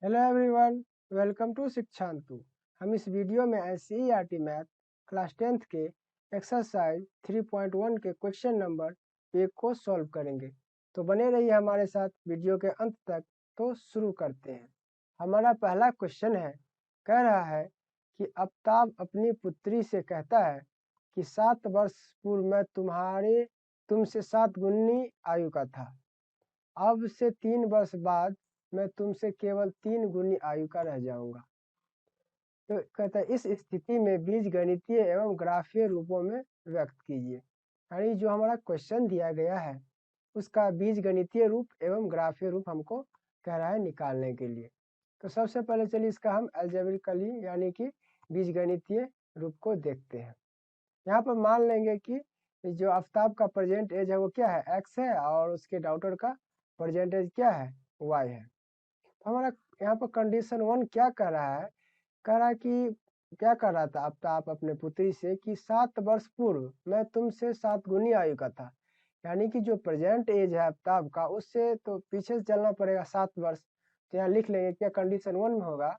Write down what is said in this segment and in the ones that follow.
Hello everyone, welcome to Shikshantu. हम इस video में एनसीईआरटी मैथ क्लास 10th के एक्सरसाइज 3.1 के क्वेश्चन नंबर 1 को सॉल्व करेंगे। तो बने रहिए हमारे साथ वीडियो के अंत तक। तो शुरू करते हैं। हमारा पहला क्वेश्चन है, कह रहा है कि आफ्ताब अपनी पुत्री से कहता है कि 7 वर्ष पूर्व मैं तुमसे 7 गुनी आयु का था। अब से 3 वर्ष बाद मैं तुमसे केवल 3 गुनी आयु का रह जाऊंगा। तो कहता है इस स्थिति में बीजगणितीय एवं ग्राफीय रूपों में व्यक्त कीजिए। यानी जो हमारा क्वेश्चन दिया गया है उसका बीजगणितीय रूप एवं ग्राफीय रूप हमको कह रहा है निकालने के लिए। तो सबसे पहले चलिए इसका हम अलजेब्रिकली यानी कि बीजगणितीय रूप को देखते हैं। यहाँ पर मान लेंगे कि जो आफ्ताब का प्रेजेंट एज है वो क्या है, x है, और उसके डॉटर का प्रेजेंट एज क्या है, y है। तो हमारा यहाँ पर कंडीशन 1 क्या कर रहा है, कह रहा है कि क्या कर रहा था आफ्ताब अपने पुत्री से कि 7 वर्ष पूर्व मैं तुमसे 7 गुनी आयु का था। यानी कि जो प्रेजेंट एज है आफ्ताब का उससे तो पीछे से चलना पड़ेगा 7 वर्ष। तो यहाँ लिख लेंगे क्या कंडीशन 1 में होगा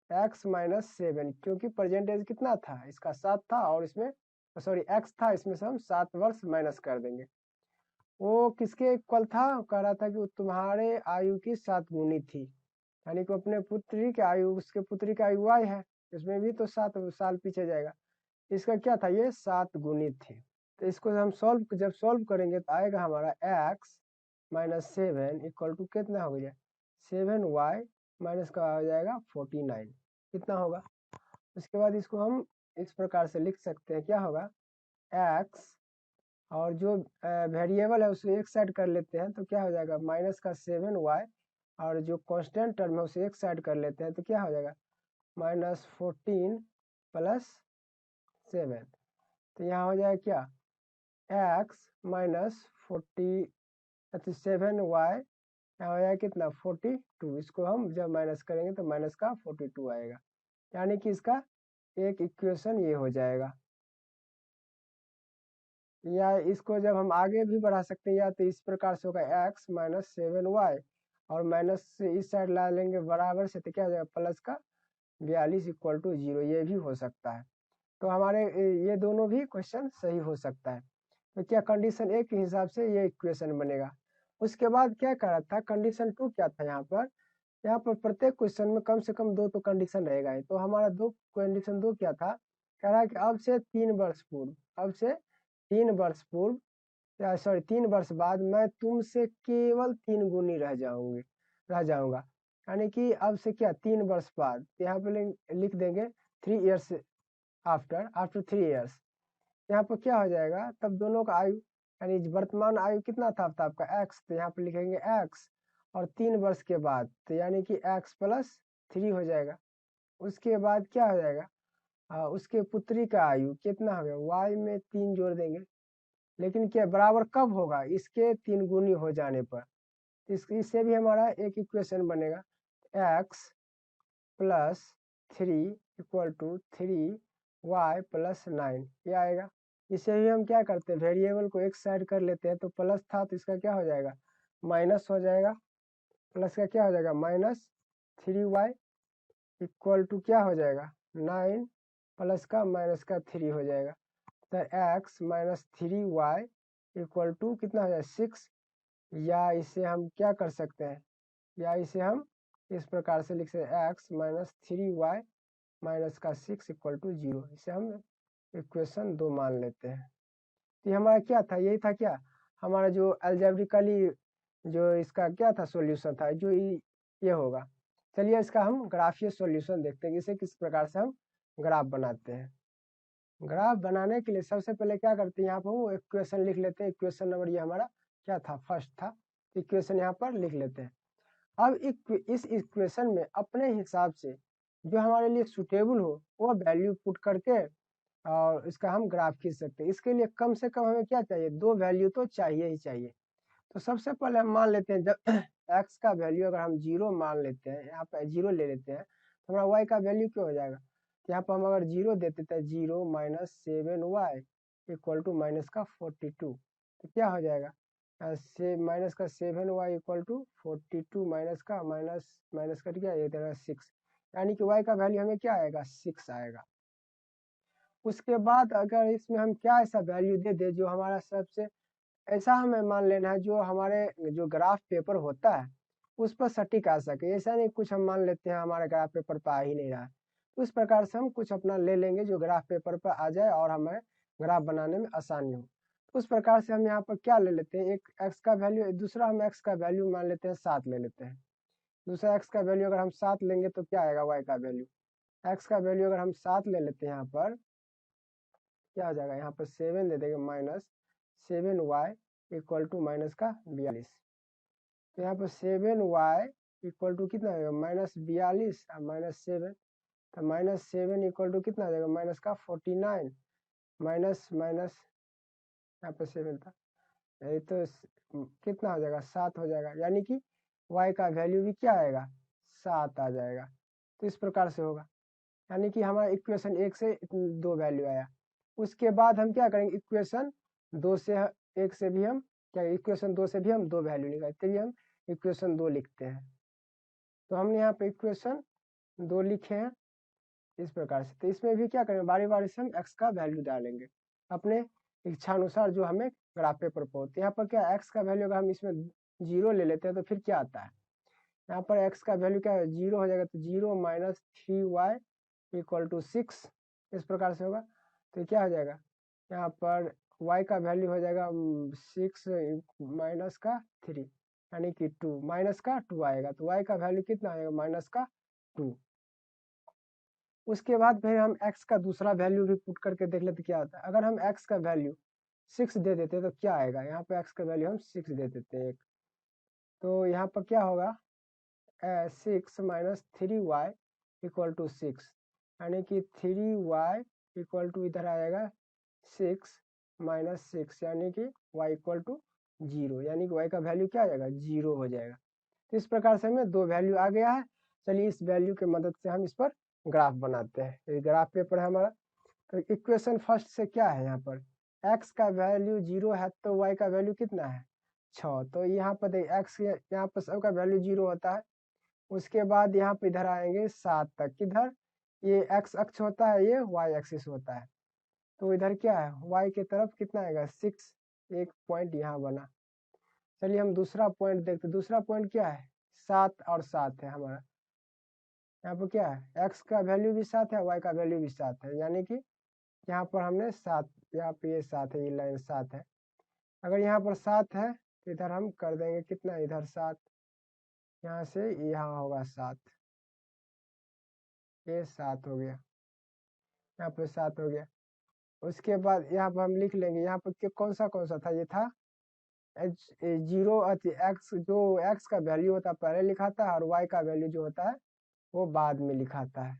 x माइनस 7, क्योंकि प्रेजेंट एज कितना था, इसका 7 था और इसमें सॉरी x था, इसमें से हम 7 वर्ष माइनस कर देंगे। वो किसके इक्वल था, कह रहा था कि वो तुम्हारे आयु की 7 गुनी थी। यानी कि अपने पुत्री की आयु, उसके पुत्री की आयु y है, इसमें भी तो 7 साल पीछे जाएगा। इसका क्या था, ये 7 गुनी थी। तो इसको हम जब सॉल्व करेंगे तो आएगा हमारा x माइनस 7 इक्वल टू कितना हो गया, 7y माइनस का हो जाएगा 49। कितना होगा। उसके बाद इसको हम इस प्रकार से लिख सकते हैं, क्या होगा, x और जो वेरिएबल है उसे एक साइड कर लेते हैं तो क्या हो जाएगा, माइनस का 7y, और जो कांस्टेंट टर्म है उसे एक साइड कर लेते हैं तो क्या हो जाएगा, माइनस 14 प्लस 7। तो यहाँ हो जाएगा क्या, x माइनस 7y, यहाँ हो जाएगा कितना 42। इसको हम जब माइनस करेंगे तो माइनस का 42 आएगा। यानी कि इसका एक इक्वेशन ये हो जाएगा। या इसको जब हम आगे भी बढ़ा सकते हैं, या तो इस प्रकार से होगा x माइनस 7y, और माइनस से इस साइड ला लेंगे बराबर से, तो क्या हो जाएगा प्लस का 42 इक्वल टू 0, ये भी हो सकता है। तो हमारे ये दोनों भी क्वेश्चन सही हो सकता है। तो क्या कंडीशन 1 के हिसाब से ये इक्वेशन बनेगा। उसके बाद क्या कर रहा था, कंडीशन 2 क्या था, यहाँ पर प्रत्येक क्वेश्चन में कम से कम 2 तो कंडीशन रहेगा ही। तो हमारा कंडीशन 2 क्या था, कह रहा है कि अब से 3 वर्ष पूर्व, अब से 3 वर्ष पूर्व, या सॉरी 3 वर्ष बाद मैं तुमसे केवल 3 गुनी रह जाऊंगा। यानी कि अब से क्या 3 वर्ष बाद, यहाँ पे लिख देंगे 3 ईयर्स आफ्टर 3 ईयर्स। यहाँ पर क्या हो जाएगा, तब दोनों का आयु, यानी वर्तमान आयु कितना था आपका x, तो यहाँ पे लिखेंगे x, और 3 वर्ष के बाद तो यानी कि x प्लस 3 हो जाएगा। उसके बाद क्या हो जाएगा, उसके पुत्री का आयु कितना हो गया, y में 3 जोड़ देंगे। लेकिन क्या बराबर कब होगा, इसके 3 गुनी हो जाने पर। इससे भी हमारा एक इक्वेशन बनेगा, x plus 3 equal to 3y plus 9, ये आएगा। इसे भी हम क्या करते हैं, वेरिएबल को एक साइड कर लेते हैं। तो प्लस था तो इसका क्या हो जाएगा, माइनस हो जाएगा। प्लस का क्या हो जाएगा, माइनस 3y इक्वल टू क्या हो जाएगा 9, प्लस का माइनस का 3 हो जाएगा। तो x minus 3y equal to कितना हो जाएगा 6। या इसे हम क्या कर सकते हैं, या इसे हम इस प्रकार से लिख सकते हैं, x माइनस 3y माइनस का 6 इक्वल टू 0। इसे हम इक्वेशन 2 मान लेते हैं। तो ये हमारा क्या था, यही था क्या हमारा जो अलजेब्रिकली जो इसका क्या था सॉल्यूशन था, जो ये होगा। चलिए इसका हम ग्राफीय सॉल्यूशन देखते हैं, इसे किस प्रकार से हम ग्राफ बनाते हैं। ग्राफ बनाने के लिए सबसे पहले क्या करते हैं, यहाँ पर वो इक्वेशन लिख लेते हैं। इक्वेशन नंबर ये हमारा क्या था, फर्स्ट था। इक्वेशन यहाँ पर लिख लेते हैं। अब इस इक्वेशन में अपने हिसाब से जो हमारे लिए सुटेबल हो वो वैल्यू पुट करके और इसका हम ग्राफ खींच सकते हैं। इसके लिए कम से कम हमें क्या चाहिए, 2 वैल्यू तो चाहिए ही चाहिए। तो सबसे पहले हम मान लेते हैं, जब x का वैल्यू अगर हम 0 मान लेते हैं, यहाँ पे 0 ले लेते हैं, तो हमारा y का वैल्यू क्या हो जाएगा। तो यहाँ पर हम अगर 0 देते थे, 0 minus 7y equal to minus का 42, तो क्या हो जाएगा, से माइनस का 7y इक्वल टू 42 माइनस का माइनस कर क्या ये देगा 6, यानी कि y का वैल्यू हमें क्या आएगा 6 आएगा। उसके बाद अगर इसमें हम क्या ऐसा वैल्यू दे दे जो हमारा सबसे ऐसा हमें मान लेना है जो हमारे जो ग्राफ पेपर होता है उस पर सटीक आ सके। ऐसा नहीं कुछ हम मान लेते हैं हमारे ग्राफ पेपर पर आ ही नहीं रहा है, उस प्रकार से हम कुछ अपना ले लेंगे जो ग्राफ पेपर पर आ जाए और हमें ग्राफ बनाने में आसानी हो। उस प्रकार से हम यहाँ पर क्या ले लेते हैं, एक एक्स का वैल्यू, दूसरा हम एक्स का वैल्यू मान लेते हैं 7 ले लेते हैं। दूसरा एक्स का वैल्यू अगर हम 7 लेंगे तो क्या आएगा वाई का वैल्यू, एक्स का वैल्यू अगर हम 7 ले लेते हैं यहाँ पर क्या हो जाएगा, यहाँ पर 7 दे देंगे minus 7y equal to minus का 42। तो यहाँ पर 7y इक्वल टू कितना आएगा माइनस 42 और माइनस 7, तो माइनस 7 इक्वल टू कितना आ जाएगा माइनस का 49 माइनस माइनस यहाँ पर 7 था, ये तो कितना हो जाएगा 7 हो जाएगा, यानी कि y का वैल्यू भी क्या आएगा 7 आ जाएगा। तो इस प्रकार से होगा, यानी कि हमारा इक्वेशन 1 से 2 वैल्यू आया। उसके बाद हम क्या करेंगे, इक्वेशन 2 से 1 से भी हम क्या, इक्वेशन 2 से भी हम 2 वैल्यू निकालें, चलिए हम इक्वेशन 2 लिखते हैं। तो हमने यहाँ पे इक्वेशन 2 लिखे हैं इस प्रकार से। तो इसमें भी क्या करेंगे, बारी बारी से हम x का वैल्यू डालेंगे अपने इच्छा अनुसार जो हमें ग्राफ पेपर पर होते हैं। यहाँ पर क्या x का वैल्यू अगर हम इसमें 0 ले लेते हैं तो फिर क्या आता है, यहाँ पर x का वैल्यू क्या है 0 हो जाएगा, तो 0 माइनस 3y इक्वल टू 6 इस प्रकार से होगा। तो क्या हो जाएगा, यहाँ पर y का वैल्यू हो जाएगा 6 माइनस का 3 यानी कि 2 माइनस का 2 आएगा, तो y का वैल्यू कितना आएगा माइनस का 2। उसके बाद फिर हम x का दूसरा वैल्यू भी पुट करके देख लेते क्या होता है। अगर हम x का वैल्यू 6 दे देते हैं तो क्या आएगा, यहाँ पे x का वैल्यू हम 6 दे देते हैं, तो यहाँ पर क्या होगा 6 माइनस 3y इक्वल टू 6, यानी कि 3y इक्वल टू इधर आएगा 6 माइनस 6 यानी कि y इक्वल टू 0, यानी कि y का वैल्यू क्या आ जाएगा 0 हो जाएगा। तो इस प्रकार से हमें 2 वैल्यू आ गया है। चलिए इस वैल्यू की मदद से हम इस पर ग्राफ बनाते हैं। ये ग्राफ पेपर है हमारा। तो इक्वेशन फर्स्ट से क्या है, यहाँ पर x का वैल्यू 0 है तो y का वैल्यू कितना है 6, तो यहाँ पर देख x यहाँ पर सबका वैल्यू 0 होता है। उसके बाद यहाँ पे इधर आएंगे 7 तक, किधर ये x अक्ष होता है, ये y एक्सिस होता है, तो इधर क्या है y के तरफ कितना आएगा 6, एक पॉइंट यहाँ बना। चलिए हम दूसरा पॉइंट देखते, दूसरा पॉइंट क्या है 7 और 7 है हमारा। यहाँ पर क्या है x का वैल्यू भी 7 है, y का वैल्यू भी 7 है, यानी कि यहाँ पर हमने 7, यहाँ पे ये 7 है, ये लाइन 7 है। अगर यहाँ पर 7 है तो इधर हम कर देंगे कितना, इधर 7, यहाँ से यहाँ होगा 7, ये 7 हो गया, यहाँ पे 7 हो गया। उसके बाद यहाँ पर हम लिख लेंगे, यहाँ पर कौन सा था, ये था 0 एक्स, जो x का वैल्यू होता है पहले लिखाता है और y का वैल्यू जो होता है वो बाद में लिखाता है।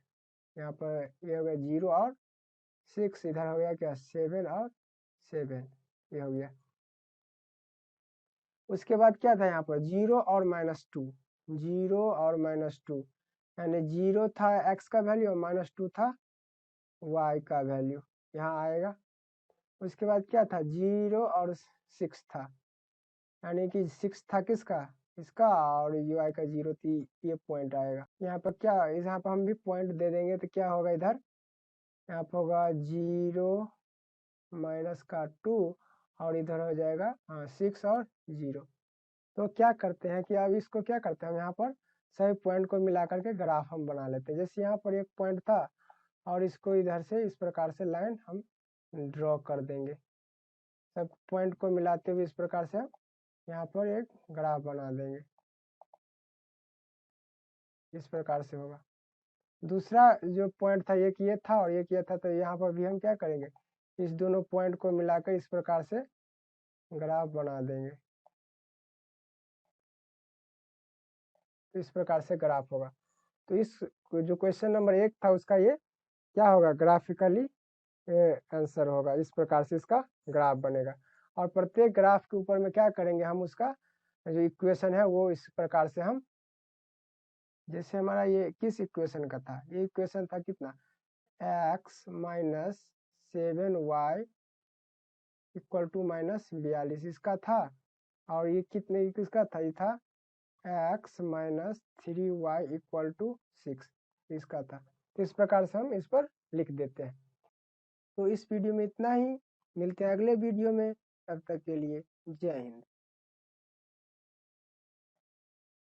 यहाँ पर ये हो गया 0 और 6, इधर हो गया क्या 7 और 7, ये हो गया। उसके बाद क्या था यहाँ पर 0 और -2, 0 और -2, यानी 0 था x का वैल्यू और -2 था y का वैल्यू, यहाँ आएगा। उसके बाद क्या था 0 और 6 था, यानी कि 6 था किसका, इसका, और y का 0 थी, ये पॉइंट आएगा। यहाँ पर क्या, यहाँ पर हम भी पॉइंट दे देंगे तो क्या होगा इधर, यहाँ पर होगा 0 माइनस का 2 और इधर हो जाएगा 6 और 0। तो क्या करते हैं कि अब इसको क्या करते हैं हम यहाँ पर सभी पॉइंट को मिला करके ग्राफ हम बना लेते हैं। जैसे यहाँ पर एक पॉइंट था और इसको इधर से इस प्रकार से लाइन हम ड्रॉ कर देंगे, सब पॉइंट को मिलाते हुए इस प्रकार से हम यहाँ पर एक ग्राफ बना देंगे, इस प्रकार से होगा। दूसरा जो पॉइंट था एक ये था और एक ये था, तो यहाँ पर भी हम क्या करेंगे, इस दोनों पॉइंट को मिलाकर इस प्रकार से ग्राफ बना देंगे, इस प्रकार से ग्राफ होगा। तो इस जो क्वेश्चन नंबर 1 था उसका ये क्या होगा, ग्राफिकली आंसर होगा, इस प्रकार से इसका ग्राफ बनेगा। और प्रत्येक ग्राफ के ऊपर में क्या करेंगे हम, उसका जो इक्वेशन है वो इस प्रकार से हम, जैसे हमारा ये किस इक्वेशन का था, ये इक्वेशन था कितना x minus 7y equal to minus 42 इसका था, और ये कितने किसका था, ये था x minus 3y equal to 6 इसका था। तो इस प्रकार से हम इस पर लिख देते हैं। तो इस वीडियो में इतना ही, मिलते हैं अगले वीडियो में, तब तक के लिए जय हिंद।